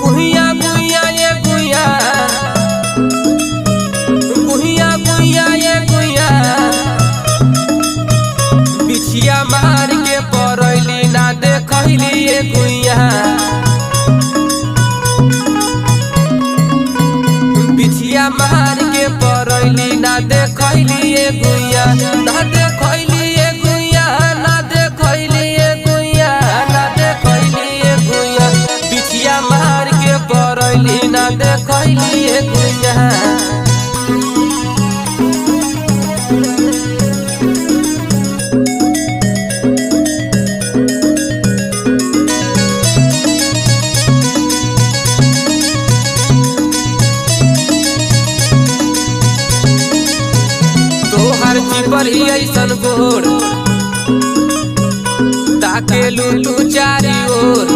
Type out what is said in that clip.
गुहिया गुहिया ये गुहिया, गुहिया गुहिया ये गुहिया, बिछिया मार के परैली ना देखैली ये गुहिया। बिछिया मार के परैली ना देखैली ये गुहिया, ना देखैली ये गुहिया, ना देखैली ये गुहिया, ना देखैली ये गुहिया। बिछिया मार के परैली ना देखैली ये गुहिया। तोहर चिपर ही ऐसन गोर ताके लू चारी ओर,